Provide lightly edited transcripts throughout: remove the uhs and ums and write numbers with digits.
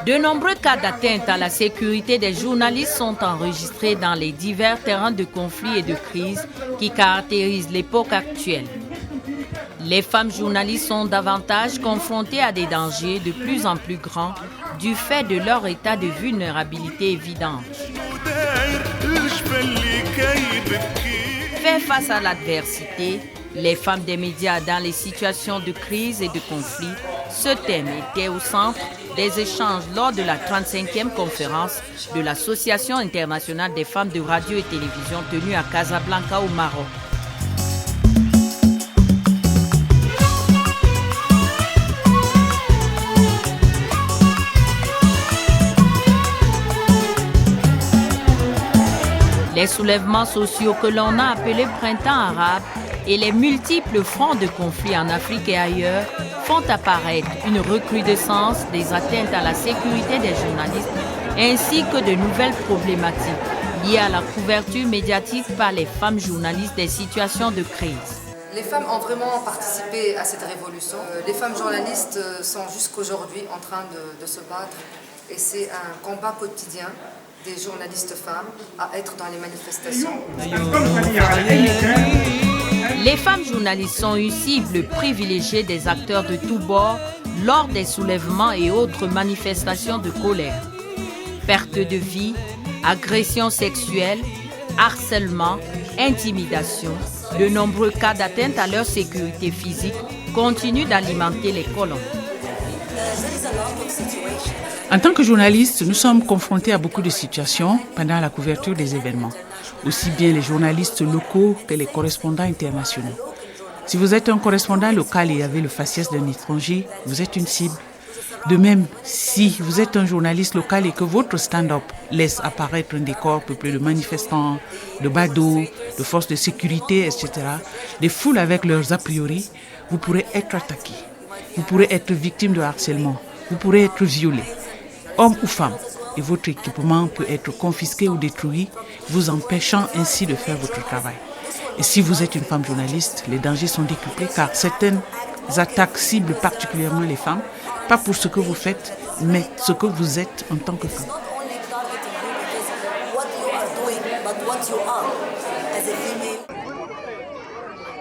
De nombreux cas d'atteinte à la sécurité des journalistes sont enregistrés dans les divers terrains de conflits et de crise qui caractérisent l'époque actuelle. Les femmes journalistes sont davantage confrontées à des dangers de plus en plus grands du fait de leur état de vulnérabilité évidente. Faire face à l'adversité, les femmes des médias dans les situations de crise et de conflit, ce thème était au centre des échanges lors de la 35e conférence de l'Association internationale des femmes de radio et télévision tenue à Casablanca au Maroc. Les soulèvements sociaux que l'on a appelés printemps arabe et les multiples fronts de conflits en Afrique et ailleurs font apparaître une recrudescence des atteintes à la sécurité des journalistes ainsi que de nouvelles problématiques liées à la couverture médiatique par les femmes journalistes des situations de crise. Les femmes ont vraiment participé à cette révolution. Les femmes journalistes sont jusqu'aujourd'hui en train de se battre et c'est un combat quotidien des journalistes femmes à être dans les manifestations. Les femmes journalistes sont une cible privilégiée des acteurs de tous bords lors des soulèvements et autres manifestations de colère. Perte de vie, agressions sexuelles, harcèlement, intimidation, de nombreux cas d'atteinte à leur sécurité physique continuent d'alimenter les colons. En tant que journalistes, nous sommes confrontés à beaucoup de situations pendant la couverture des événements, aussi bien les journalistes locaux que les correspondants internationaux. Si vous êtes un correspondant local et avez le faciès d'un étranger, vous êtes une cible. De même, si vous êtes un journaliste local et que votre stand-up laisse apparaître un décor peuplé de manifestants, de badauds, de forces de sécurité, etc., des foules avec leurs a priori, vous pourrez être attaqué. Vous pourrez être victime de harcèlement. Vous pourrez être violé, homme ou femme, et votre équipement peut être confisqué ou détruit, vous empêchant ainsi de faire votre travail. Et si vous êtes une femme journaliste, les dangers sont décuplés car certaines attaques ciblent particulièrement les femmes, pas pour ce que vous faites, mais ce que vous êtes en tant que femme.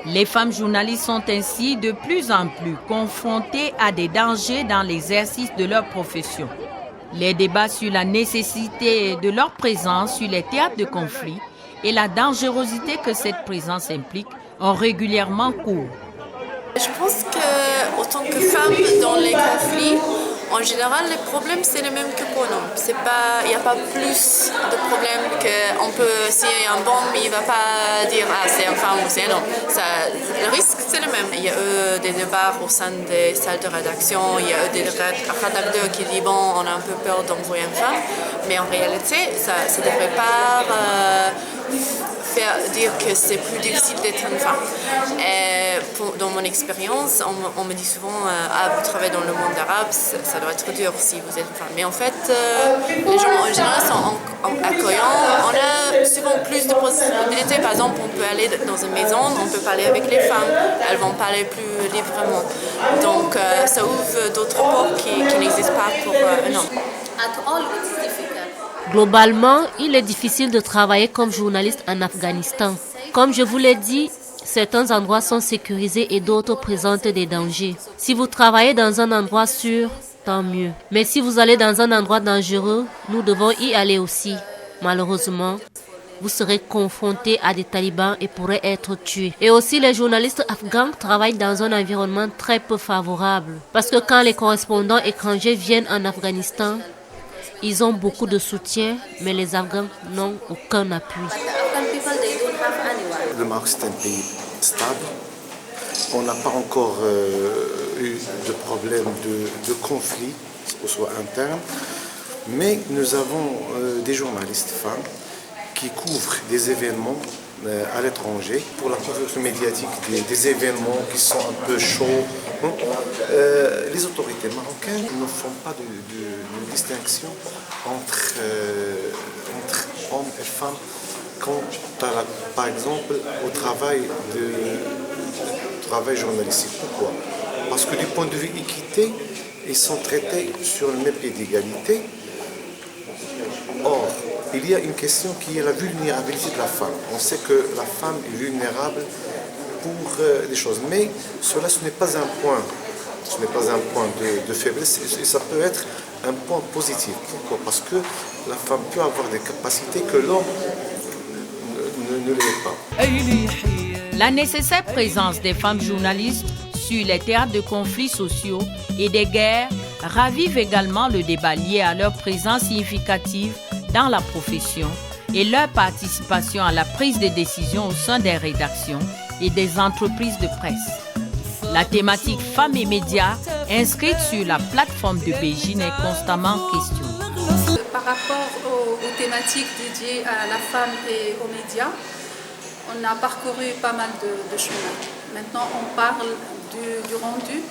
Les femmes journalistes sont ainsi de plus en plus confrontées à des dangers dans l'exercice de leur profession. Les débats sur la nécessité de leur présence sur les théâtres de conflit et la dangerosité que cette présence implique ont régulièrement cours. Je pense qu'autant que femme dans les conflits, en général, les problèmes, c'est les mêmes que pour nous. Il n'y a pas plus de problèmes qu'on peut, s'il y a un bombe, il ne va pas dire « Ah, c'est une femme » ou c'est un homme. Le risque, c'est le même. Il y a eu des débats au sein des salles de rédaction, il y a eu des rédacteurs qui disent « Bon, on a un peu peur d'envoyer une femme », mais en réalité, ça ne devrait pas faire dire que c'est plus difficile d'être une femme. Et dans mon expérience, on me dit souvent vous travaillez dans le monde arabe, ça doit être dur si vous êtes une femme. Mais en fait, les gens en général sont accueillants. On a souvent plus de possibilités. Par exemple, on peut aller dans une maison, on peut parler avec les femmes, elles vont parler plus librement. Donc ça ouvre d'autres portes qui n'existent pas pour un homme. Globalement, il est difficile de travailler comme journaliste en Afghanistan. Comme je vous l'ai dit, certains endroits sont sécurisés et d'autres présentent des dangers. Si vous travaillez dans un endroit sûr, tant mieux. Mais si vous allez dans un endroit dangereux, nous devons y aller aussi. Malheureusement, vous serez confrontés à des talibans et pourrez être tués. Et aussi, les journalistes afghans travaillent dans un environnement très peu favorable. Parce que quand les correspondants étrangers viennent en Afghanistan, ils ont beaucoup de soutien, mais les Afghans n'ont aucun appui. Le Maroc, c'est un pays stable. On n'a pas encore eu de problème de conflit, soit interne, mais nous avons des journalistes femmes qui couvrent des événements à l'étranger pour la couverture médiatique des événements qui sont un peu chauds. Les autorités marocaines ne font pas de distinction entre hommes et femmes quant par exemple au travail journalistique. Pourquoi? Parce que du point de vue équité, ils sont traités sur le même pied d'égalité. Or, il y a une question qui est la vulnérabilité de la femme. On sait que la femme est vulnérable pour des choses, mais cela, ce n'est pas un point de faiblesse, et ça peut être un point positif. Pourquoi? Parce que la femme peut avoir des capacités que l'homme ne l'est pas. La nécessaire présence des femmes journalistes sur les théâtres de conflits sociaux et des guerres ravive également le débat lié à leur présence significative dans la profession et leur participation à la prise de décision au sein des rédactions et des entreprises de presse. La thématique femmes et médias inscrite sur la plateforme de Beijing est constamment en question. Par rapport aux thématiques dédiées à la femme et aux médias, on a parcouru pas mal de chemin. Maintenant, on parle du rendu,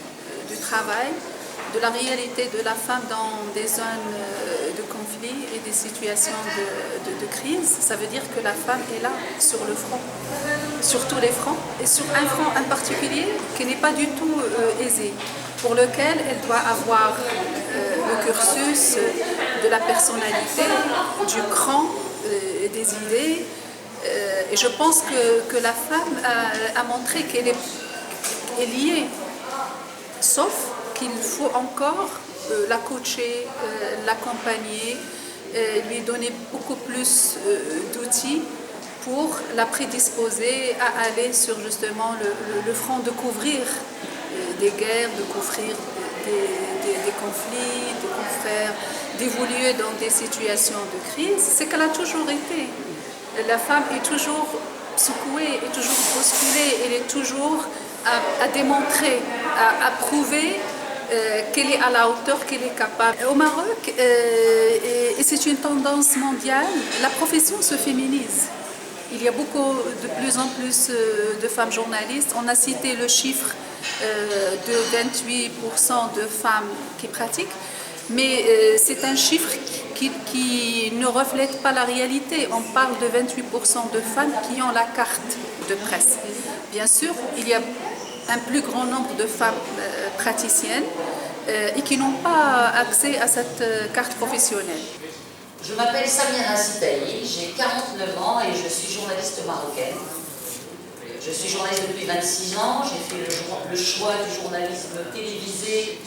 du travail, de la réalité de la femme dans des zones de conflit et des situations de crise. Ça veut dire que la femme est là, sur le front, sur tous les fronts, et sur un front en particulier qui n'est pas du tout aisé, pour lequel elle doit avoir le cursus de la personnalité, du cran, des idées. Et je pense que la femme a montré qu'elle est liée, sauf qu'il faut encore la coacher, l'accompagner, lui donner beaucoup plus d'outils pour la prédisposer à aller sur justement le front de couvrir des guerres, de couvrir des conflits, d'évoluer dans des situations de crise. C'est qu'elle a toujours été. La femme est toujours secouée, est toujours bousculée, elle est toujours à démontrer, à prouver qu'elle est à la hauteur, qu'elle est capable. Au Maroc, et c'est une tendance mondiale, la profession se féminise. Il y a de plus en plus de femmes journalistes. On a cité le chiffre de 28% de femmes qui pratiquent, mais c'est un chiffre qui ne reflète pas la réalité. On parle de 28% de femmes qui ont la carte de presse. Bien sûr, il y a un plus grand nombre de femmes praticiennes et qui n'ont pas accès à cette carte professionnelle. Je m'appelle Samira Sitaï, j'ai 49 ans et je suis journaliste marocaine. Je suis journaliste depuis 26 ans, j'ai fait le choix du journalisme télévisé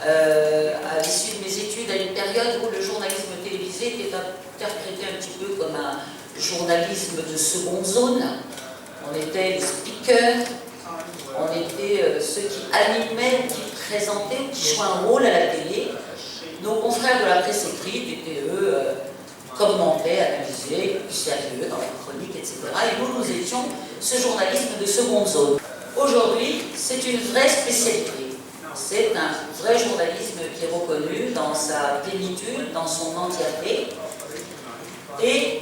à l'issue de mes études, à une période où le journalisme télévisé était interprété un petit peu comme un journalisme de seconde zone. On était les speakers, on était ceux qui animaient, qui présentaient, qui jouaient un rôle à la télé. Nos confrères de la presse écrite étaient, eux, commentaient, analysaient, plus sérieux dans les chroniques, etc. Et nous étions ce journalisme de seconde zone. Aujourd'hui, c'est une vraie spécialité. C'est un vrai journalisme qui est reconnu dans sa plénitude, dans son entièreté. Et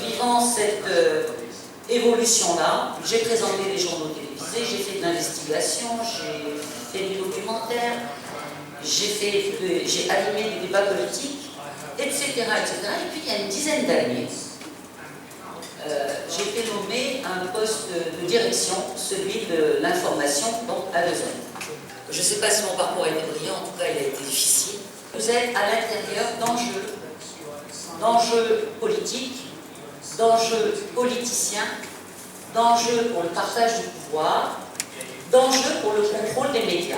vivant cette évolution-là, j'ai présenté des journaux télévisés, j'ai fait de l'investigation, j'ai fait du documentaire, j'ai animé des débats politiques, etc., etc. Et puis il y a une dizaine d'années, j'ai été nommé à un poste de direction, celui de l'information, donc à Lausanne. Je ne sais pas si mon parcours a été brillant, en tout cas il a été difficile. Vous êtes à l'intérieur d'enjeux politiques, d'enjeux politiciens, d'enjeux pour le partage du pouvoir, d'enjeux pour le contrôle des médias.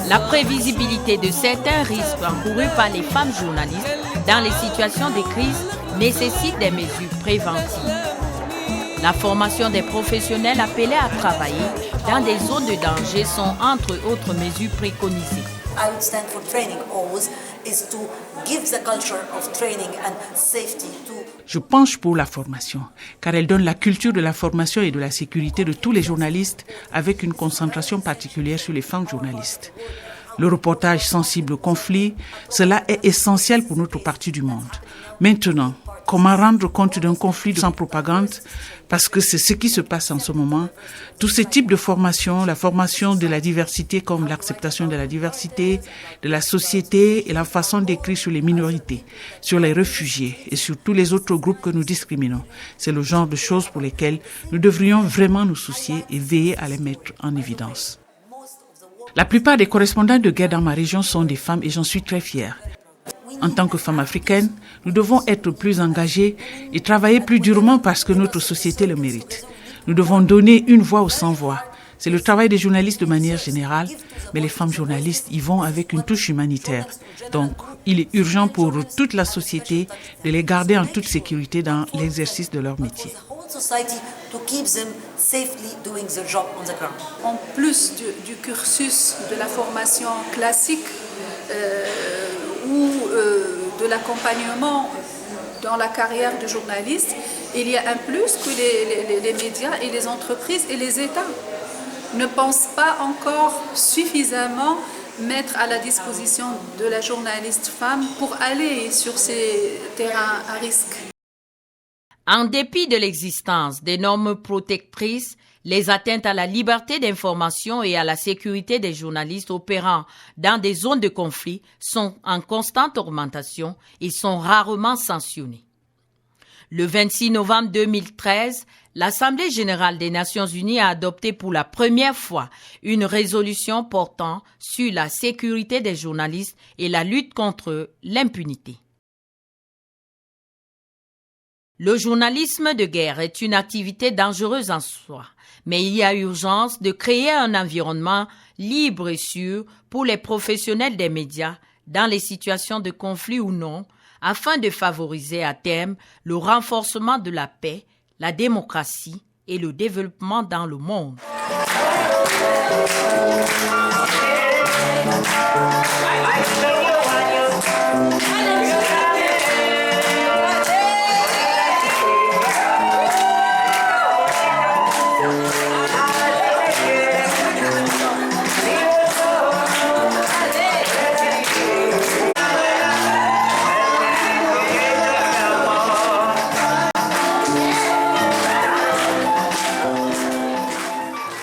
La prévisibilité de certains risques encourus par les femmes journalistes dans les situations de crise nécessite des mesures préventives. La formation des professionnels appelés à travailler dans des zones de danger sont entre autres mesures préconisées. I would stand for training always is to give the culture of training and safety to. Je penche pour la formation, car elle donne la culture de la formation et de la sécurité de tous les journalistes avec une concentration particulière sur les femmes journalistes. Le reportage sensible au conflit, cela est essentiel pour notre partie du monde. Maintenant, comment rendre compte d'un conflit sans propagande? Parce que c'est ce qui se passe en ce moment. Tous ces types de formations, la formation de la diversité comme l'acceptation de la diversité, de la société et la façon d'écrire sur les minorités, sur les réfugiés et sur tous les autres groupes que nous discriminons. C'est le genre de choses pour lesquelles nous devrions vraiment nous soucier et veiller à les mettre en évidence. La plupart des correspondants de guerre dans ma région sont des femmes et j'en suis très fière. En tant que femmes africaines, nous devons être plus engagées et travailler plus durement parce que notre société le mérite. Nous devons donner une voix aux sans-voix. C'est le travail des journalistes de manière générale, mais les femmes journalistes y vont avec une touche humanitaire. Donc, il est urgent pour toute la société de les garder en toute sécurité dans l'exercice de leur métier. En plus du cursus de la formation classique ou de l'accompagnement dans la carrière de journaliste, il y a un plus que les médias et les entreprises et les États ne pensent pas encore suffisamment mettre à la disposition de la journaliste femme pour aller sur ces terrains à risque. En dépit de l'existence des normes protectrices, les atteintes à la liberté d'information et à la sécurité des journalistes opérant dans des zones de conflit sont en constante augmentation et sont rarement sanctionnées. Le 26 novembre 2013, l'Assemblée générale des Nations unies a adopté pour la première fois une résolution portant sur la sécurité des journalistes et la lutte contre l'impunité. Le journalisme de guerre est une activité dangereuse en soi, mais il y a urgence de créer un environnement libre et sûr pour les professionnels des médias dans les situations de conflit ou non, afin de favoriser à terme le renforcement de la paix, la démocratie et le développement dans le monde. I